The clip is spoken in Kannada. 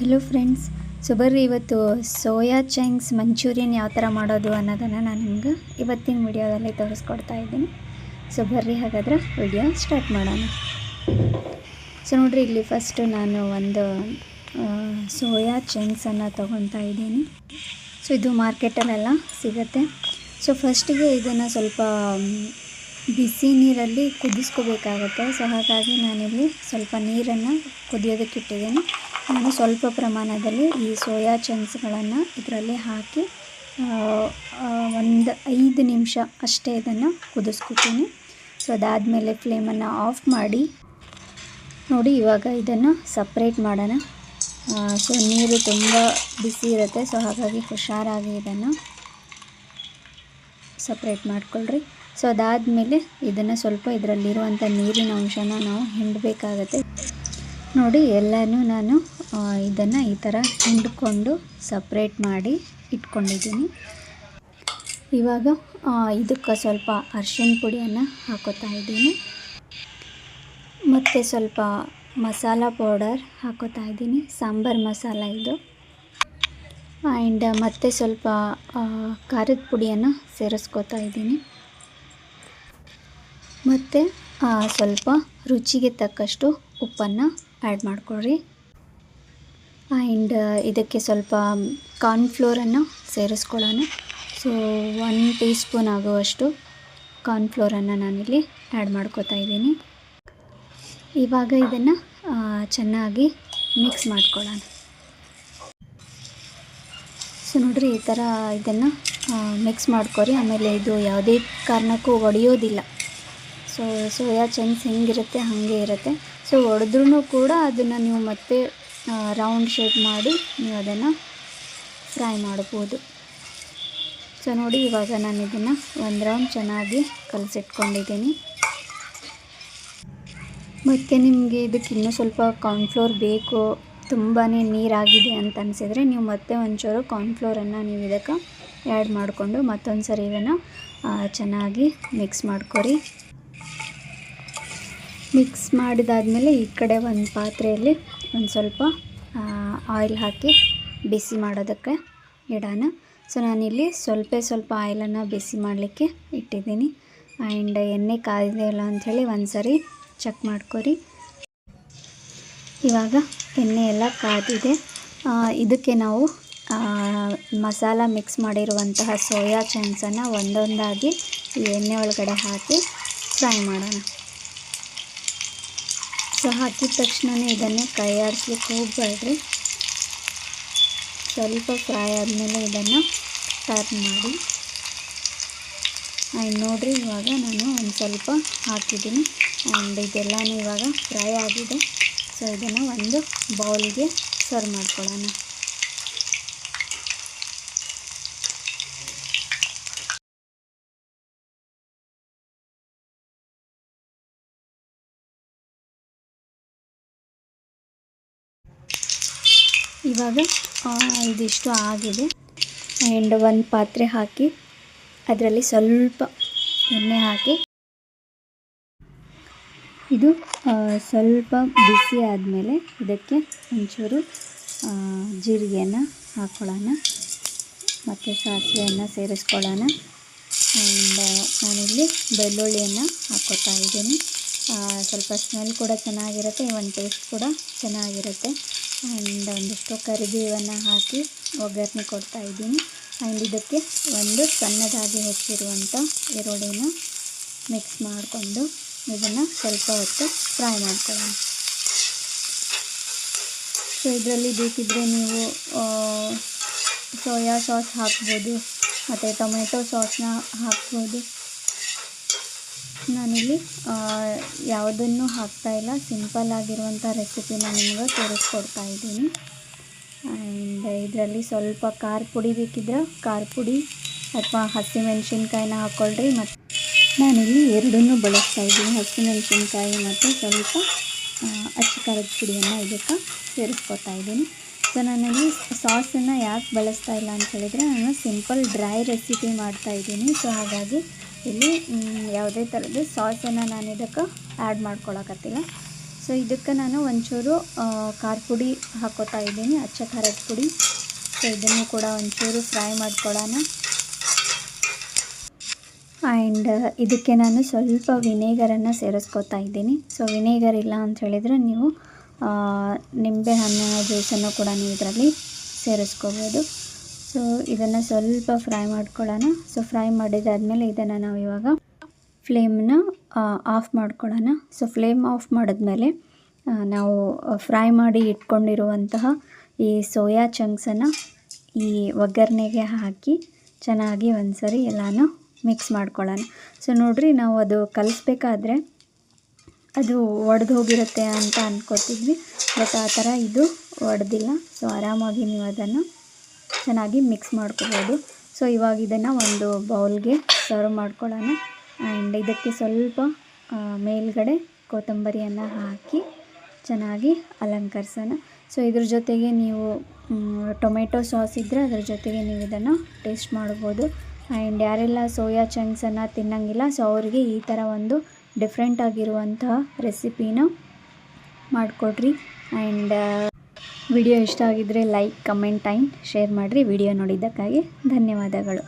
ಹಲೋ ಫ್ರೆಂಡ್ಸ್, ಸೊ ಬರ್ರಿ ಇವತ್ತು ಸೋಯಾ ಚಂಕ್ಸ್ ಮಂಚೂರಿಯನ್ ಯಾವ ಥರ ಮಾಡೋದು ಅನ್ನೋದನ್ನು ನಾನು ನಿಮ್ಗೆ ಇವತ್ತಿನ ವಿಡಿಯೋದಲ್ಲಿ ತೋರಿಸ್ಕೊಡ್ತಾ ಇದ್ದೀನಿ. ಸೊ ಬರ್ರಿ ಹಾಗಾದರೆ ವಿಡಿಯೋ ಸ್ಟಾರ್ಟ್ ಮಾಡೋಣ. ಸೊ ನೋಡಿರಿ, ಇಲ್ಲಿ ಫಸ್ಟು ನಾನು ಒಂದು ಸೋಯಾ ಚಂಕ್ಸನ್ನು ತೊಗೊತಾ ಇದ್ದೀನಿ. ಸೊ ಇದು ಮಾರ್ಕೆಟಲ್ಲೆಲ್ಲ ಸಿಗುತ್ತೆ. ಸೊ ಫಸ್ಟಿಗೆ ಇದನ್ನು ಸ್ವಲ್ಪ ಬಿಸಿ ನೀರಲ್ಲಿ ಕುದಿಸ್ಕೋಬೇಕಾಗತ್ತೆ. ಸೊ ಹಾಗಾಗಿ ನಾನಿಲ್ಲಿ ಸ್ವಲ್ಪ ನೀರನ್ನು ಕುದಿಯೋದಕ್ಕೆ ಇಟ್ಟಿದ್ದೀನಿ. ನಾನು ಸ್ವಲ್ಪ ಪ್ರಮಾಣದಲ್ಲಿ ಈ ಸೋಯಾ ಚಂಕ್ಸ್ಗಳನ್ನು ಇದರಲ್ಲಿ ಹಾಕಿ ಒಂದು 5 ನಿಮಿಷ ಅಷ್ಟೇ ಇದನ್ನು ಕುದಿಸ್ಕೊತೀನಿ. ಸೊ ಅದಾದಮೇಲೆ ಫ್ಲೇಮನ್ನು ಆಫ್ ಮಾಡಿ ನೋಡಿ, ಇವಾಗ ಇದನ್ನು ಸಪ್ರೇಟ್ ಮಾಡೋಣ. ಸೊ ನೀರು ತುಂಬ ಬಿಸಿ ಇರುತ್ತೆ, ಸೊ ಹಾಗಾಗಿ ಹುಷಾರಾಗಿ ಇದನ್ನು ಸಪ್ರೇಟ್ ಮಾಡ್ಕೊಳ್ರಿ. ಸೊ ಅದಾದಮೇಲೆ ಇದನ್ನು ಸ್ವಲ್ಪ ಇದರಲ್ಲಿರುವಂಥ ನೀರಿನ ಅಂಶನ ನಾವು ಹಿಂಡಬೇಕಾಗತ್ತೆ. ನೋಡಿ, ಎಲ್ಲನೂ ನಾನು ಇದನ್ನು ಈ ಥರ ಹಿಂಡ್ಕೊಂಡು ಸಪ್ರೇಟ್ ಮಾಡಿ ಇಟ್ಕೊಂಡಿದ್ದೀನಿ. ಇವಾಗ ಇದಕ್ಕೆ ಸ್ವಲ್ಪ ಅರಿಶಿಣ ಪುಡಿಯನ್ನು ಹಾಕೋತಾ ಇದ್ದೀನಿ, ಮತ್ತು ಸ್ವಲ್ಪ ಮಸಾಲ ಪೌಡರ್ ಹಾಕೋತಾ ಇದ್ದೀನಿ, ಸಾಂಬಾರು ಮಸಾಲ ಇದು. ಆ್ಯಂಡ್ ಮತ್ತು ಸ್ವಲ್ಪ ಖಾರದ ಪುಡಿಯನ್ನು ಸೇರಿಸ್ಕೋತಾ ಇದ್ದೀನಿ, ಮತ್ತು ಸ್ವಲ್ಪ ರುಚಿಗೆ ತಕ್ಕಷ್ಟು ಉಪ್ಪನ್ನು ಆ್ಯಡ್ ಮಾಡ್ಕೊಳ್ರಿ. ಆ್ಯಂಡ್ ಇದಕ್ಕೆ ಸ್ವಲ್ಪ ಕಾರ್ನ್ಫ್ಲೋರನ್ನು ಸೇರಿಸ್ಕೊಳ್ಳೋಣ. ಸೊ 1 ಟೀ ಸ್ಪೂನ್ ಆಗುವಷ್ಟು ಕಾರ್ನ್ಫ್ಲೋರನ್ನು ನಾನಿಲ್ಲಿ ಆ್ಯಡ್ ಮಾಡ್ಕೋತಾ ಇದ್ದೀನಿ. ಇವಾಗ ಇದನ್ನು ಚೆನ್ನಾಗಿ ಮಿಕ್ಸ್ ಮಾಡ್ಕೊಳ್ಳೋಣ. ಸೊ ನೋಡಿರಿ, ಈ ಥರ ಇದನ್ನು ಮಿಕ್ಸ್ ಮಾಡ್ಕೊರಿ. ಆಮೇಲೆ ಇದು ಯಾವುದೇ ಕಾರಣಕ್ಕೂ ಒಡೆಯೋದಿಲ್ಲ. ಸೊ ಸೋಯಾ ಚಂಕ್ಸ್ ಹೆಂಗಿರುತ್ತೆ ಹಾಗೆ ಇರುತ್ತೆ. ಸೊ ಒಡೆದ್ರೂ ಕೂಡ ಅದನ್ನು ನೀವು ಮತ್ತೆ ರೌಂಡ್ ಶೇಪ್ ಮಾಡಿ ನೀವು ಅದನ್ನು ಫ್ರೈ ಮಾಡ್ಬೋದು. ಸೊ ನೋಡಿ, ಇವಾಗ ನಾನು ಇದನ್ನು ಒಂದು ರೌಂಡ್ ಚೆನ್ನಾಗಿ ಕಲಸಿಟ್ಕೊಂಡಿದ್ದೀನಿ. ಮತ್ತು ನಿಮಗೆ ಇದಕ್ಕೆ ಇನ್ನೂ ಸ್ವಲ್ಪ ಕಾರ್ನ್ಫ್ಲೋರ್ ಬೇಕು, ತುಂಬಾ ನೀರಾಗಿದೆ ಅಂತ ಅನಿಸಿದರೆ ನೀವು ಮತ್ತೆ ಒಂಚೂರು ಕಾರ್ನ್ಫ್ಲೋರನ್ನು ನೀವು ಇದಕ್ಕೆ ಆ್ಯಡ್ ಮಾಡಿಕೊಂಡು ಮತ್ತೊಂದು ಸರಿ ಇದನ್ನು ಚೆನ್ನಾಗಿ ಮಿಕ್ಸ್ ಮಾಡ್ಕೊರಿ. ಮಿಕ್ಸ್ ಮಾಡಿದಾದಮೇಲೆ ಈ ಕಡೆ ಒಂದು ಪಾತ್ರೆಯಲ್ಲಿ ಒಂದು ಸ್ವಲ್ಪ ಆಯಿಲ್ ಹಾಕಿ ಬಿಸಿ ಮಾಡೋದಕ್ಕೆ ಇಡೋಣ. ಸೊ ನಾನಿಲ್ಲಿ ಸ್ವಲ್ಪ ಆಯಿಲನ್ನು ಬಿಸಿ ಮಾಡಲಿಕ್ಕೆ ಇಟ್ಟಿದ್ದೀನಿ. ಆ್ಯಂಡ್ ಎಣ್ಣೆ ಕಾಯ್ದೆಯಿಲ್ಲ ಅಂಥೇಳಿ ಒಂದು ಸರಿ ಚೆಕ್ ಮಾಡ್ಕೊರಿ. ಇವಾಗ ಎಣ್ಣೆ ಎಲ್ಲ ಕಾದಿದೆ. ಇದಕ್ಕೆ ನಾವು ಮಸಾಲ ಮಿಕ್ಸ್ ಮಾಡಿರುವಂತಹ ಸೋಯಾ ಚಂಕ್ಸನ್ನು ಒಂದೊಂದಾಗಿ ಈ ಎಣ್ಣೆ ಒಳಗಡೆ ಹಾಕಿ ಫ್ರೈ ಮಾಡೋಣ. ಸೊ ಹಾಕಿದ ತಕ್ಷಣವೇ ಇದನ್ನು ಕೈ ಆಡಿಸ್ಲಿಕ್ಕೆ ಹೋಗಬೇಡ್ರಿ. ಸ್ವಲ್ಪ ಫ್ರೈ ಆದಮೇಲೆ ಇದನ್ನು ಟರ್ನ್ ಮಾಡಿ. ಆ್ಯಂಡ್ ನೋಡಿರಿ, ಇವಾಗ ನಾನು ಒಂದು ಸ್ವಲ್ಪ ಹಾಕಿದ್ದೀನಿ. ಆ್ಯಂಡ್ ಇದೆಲ್ಲನೂ ಇವಾಗ ಫ್ರೈ ಆಗಿದೆ. ಸೊ ಇದನ್ನು ಒಂದು ಬೌಲ್ಗೆ ಸರ್ವ್ ಮಾಡ್ಕೊಳ್ಳೋಣ. ಇವಾಗ ಇದಿಷ್ಟು ಆಗಿದೆ. ಆ್ಯಂಡ್ ಒಂದು ಪಾತ್ರೆ ಹಾಕಿ ಅದರಲ್ಲಿ ಸ್ವಲ್ಪ ಎಣ್ಣೆ ಹಾಕಿ ಇದು ಸ್ವಲ್ಪ ಬಿಸಿ ಆದಮೇಲೆ ಇದಕ್ಕೆ ಒಂಚೂರು ಜೀರಿಗೆಯನ್ನು ಹಾಕ್ಕೊಳ್ಳೋಣ, ಮತ್ತು ಸಾಸಿವೆಯನ್ನು ಸೇರಿಸ್ಕೊಳ್ಳೋಣ. ಆ್ಯಂಡ್ ನಾನಿಲ್ಲಿ ಬೆಳ್ಳುಳ್ಳಿಯನ್ನು ಹಾಕ್ಕೋತಾ ಇದ್ದೀನಿ. ಸ್ವಲ್ಪ ಸ್ಮೆಲ್ ಕೂಡ ಚೆನ್ನಾಗಿರುತ್ತೆ, ಒಂದು ಟೇಸ್ಟ್ ಕೂಡ ಚೆನ್ನಾಗಿರುತ್ತೆ. ಆ್ಯಂಡ್ ಒಂದಿಷ್ಟು ಕರಿಬೇವನ್ನು ಹಾಕಿ ಒಗ್ಗರಣೆ ಕೊಡ್ತಾ ಇದ್ದೀನಿ. ಆ್ಯಂಡ್ ಇದಕ್ಕೆ ಒಂದು ಸಣ್ಣದಾಗಿ ಹೆಚ್ಚಿರುವಂಥ ಈರುಳ್ಳಿನ ಮಿಕ್ಸ್ ಮಾಡಿಕೊಂಡು ಇದನ್ನು ಸ್ವಲ್ಪ ಹೊತ್ತು ಫ್ರೈ ಮಾಡ್ಕೊಳ್ಳೋಣ. ಸೊ ಇದರಲ್ಲಿ ಬೇಕಿದ್ದರೆ ನೀವು ಸೋಯಾ ಸಾಸ್ ಹಾಕ್ಬೋದು, ಮತ್ತು ಟೊಮೆಟೊ ಸಾಸ್ನ ಹಾಕ್ಬೋದು. ನಾನಿಲ್ಲಿ ಯಾವುದನ್ನು ಹಾಕ್ತಾಯಿಲ್ಲ, ಸಿಂಪಲ್ ಆಗಿರುವಂಥ ರೆಸಿಪಿನ ನಿಮ್ಗೆ ತೋರಿಸ್ಕೊಡ್ತಾ ಇದ್ದೀನಿ. ಆ್ಯಂಡ್ ಇದರಲ್ಲಿ ಸ್ವಲ್ಪ ಖಾರ ಪುಡಿ ಬೇಕಿದ್ರೆ ಖಾರ ಪುಡಿ ಅಥವಾ ಹಸಿಮೆಣ್ಸಿನ್ಕಾಯಿನ ಹಾಕ್ಕೊಳ್ರಿ. ಮತ್ತು ನಾನಿಲ್ಲಿ ಎರಡನ್ನೂ ಬಳಸ್ತಾ ಇದ್ದೀನಿ, ಹಸಿಮೆಣ್ಸಿನ್ಕಾಯಿ ಮತ್ತು ಸ್ವಲ್ಪ ಅಚ್ಚ ಖಾರದ ಪುಡಿಯನ್ನು ಇದಕ್ಕೆ ಸೇರಿಸ್ಕೊತಾ ಇದ್ದೀನಿ. ಸೊ ನಾನಿಲ್ಲಿ ಸಾಸನ್ನು ಯಾಕೆ ಬಳಸ್ತಾ ಇಲ್ಲ ಅಂತ ಹೇಳಿದರೆ, ನಾನು ಸಿಂಪಲ್ ಡ್ರೈ ರೆಸಿಪಿ ಮಾಡ್ತಾಯಿದ್ದೀನಿ. ಸೊ ಹಾಗಾಗಿ ಇಲ್ಲಿ ಯಾವುದೇ ಥರದ ಸಾಸನ್ನು ನಾನು ಇದಕ್ಕೆ ಆ್ಯಡ್ ಮಾಡ್ಕೊಳಕತ್ತಿಲ್ಲ. ಸೊ ಇದಕ್ಕೆ ನಾನು ಒಂಚೂರು ಖಾರ ಪುಡಿ ಹಾಕೋತಾ ಇದ್ದೀನಿ, ಅಚ್ಚ ಖಾರದ ಪುಡಿ. ಸೊ ಇದನ್ನು ಕೂಡ ಒಂಚೂರು ಫ್ರೈ ಮಾಡ್ಕೊಳ್ಳೋಣ. ಆ್ಯಂಡ್ ಇದಕ್ಕೆ ನಾನು ಸ್ವಲ್ಪ ವಿನೇಗರನ್ನು ಸೇರಿಸ್ಕೊತಾ ಇದ್ದೀನಿ. ಸೊ ವಿನೇಗರ್ ಇಲ್ಲ ಅಂತ ಹೇಳಿದರೆ ನೀವು ನಿಂಬೆ ಹಣ್ಣಿನ ಜ್ಯೂಸನ್ನು ಕೂಡ ನೀವು ಇದರಲ್ಲಿ ಸೇರಿಸ್ಕೋಬೋದು. ಸೊ ಇದನ್ನು ಸ್ವಲ್ಪ ಫ್ರೈ ಮಾಡ್ಕೊಳ್ಳೋಣ. ಸೊ ಫ್ರೈ ಮಾಡಿದಾದ್ಮೇಲೆ ಇದನ್ನು ನಾವು ಇವಾಗ ಫ್ಲೇಮನ್ನ ಆಫ್ ಮಾಡ್ಕೊಳ್ಳೋಣ. ಸೊ ಫ್ಲೇಮ್ ಆಫ್ ಮಾಡಿದ್ಮೇಲೆ ನಾವು ಫ್ರೈ ಮಾಡಿ ಇಟ್ಕೊಂಡಿರುವಂತಹ ಈ ಸೋಯಾ ಚಂಕ್ಸನ್ನು ಈ ಒಗ್ಗರಣೆಗೆ ಹಾಕಿ ಚೆನ್ನಾಗಿ ಒಂದ್ಸರಿ ಎಲ್ಲನೂ ಮಿಕ್ಸ್ ಮಾಡ್ಕೊಳ್ಳೋಣ. ಸೊ ನೋಡಿರಿ, ನಾವು ಅದು ಕಲಿಸ್ಬೇಕಾದ್ರೆ ಅದು ಒಡೆದು ಹೋಗಿರುತ್ತೆ ಅಂತ ಅಂದ್ಕೋತಿದ್ವಿ, ಬಟ್ ಆ ಥರ ಇದು ಒಡೆದಿಲ್ಲ. ಸೊ ಆರಾಮಾಗಿ ನೀವು ಅದನ್ನು ಚೆನ್ನಾಗಿ ಮಿಕ್ಸ್ ಮಾಡ್ಕೋಬೋದು. ಸೊ ಇವಾಗ ಇದನ್ನು ಒಂದು ಬೌಲ್ಗೆ ಸರ್ವ್ ಮಾಡ್ಕೊಳ್ಳೋಣ. ಆ್ಯಂಡ್ ಇದಕ್ಕೆ ಸ್ವಲ್ಪ ಮೇಲ್ಗಡೆ ಕೊತ್ತಂಬರಿಯನ್ನು ಹಾಕಿ ಚೆನ್ನಾಗಿ ಅಲಂಕರಿಸೋಣ. ಸೊ ಇದ್ರ ಜೊತೆಗೆ ನೀವು ಟೊಮೆಟೊ ಸಾಸ್ ಇದ್ದರೆ ಅದ್ರ ಜೊತೆಗೆ ನೀವು ಇದನ್ನು ಟೇಸ್ಟ್ ಮಾಡ್ಬೋದು. ಆ್ಯಂಡ್ ಯಾರೆಲ್ಲ ಸೋಯಾ ಚಂಕ್ಸನ್ನು ತಿನ್ನೋಂಗಿಲ್ಲ, ಸೊ ಅವರಿಗೆ ಈ ಥರ ಒಂದು ಡಿಫ್ರೆಂಟ್ ಆಗಿರುವಂತಹ ರೆಸಿಪಿನ ಮಾಡಿಕೊಡ್ರಿ. ಆ್ಯಂಡ್ ವಿಡಿಯೋ ಇಷ್ಟ ಆಗಿದ್ದರೆ ಲೈಕ್, ಕಮೆಂಟ್ ಆ್ಯಂಡ್ ಶೇರ್ ಮಾಡಿರಿ. ವಿಡಿಯೋ ನೋಡಿದ್ದಕ್ಕಾಗಿ ಧನ್ಯವಾದಗಳು.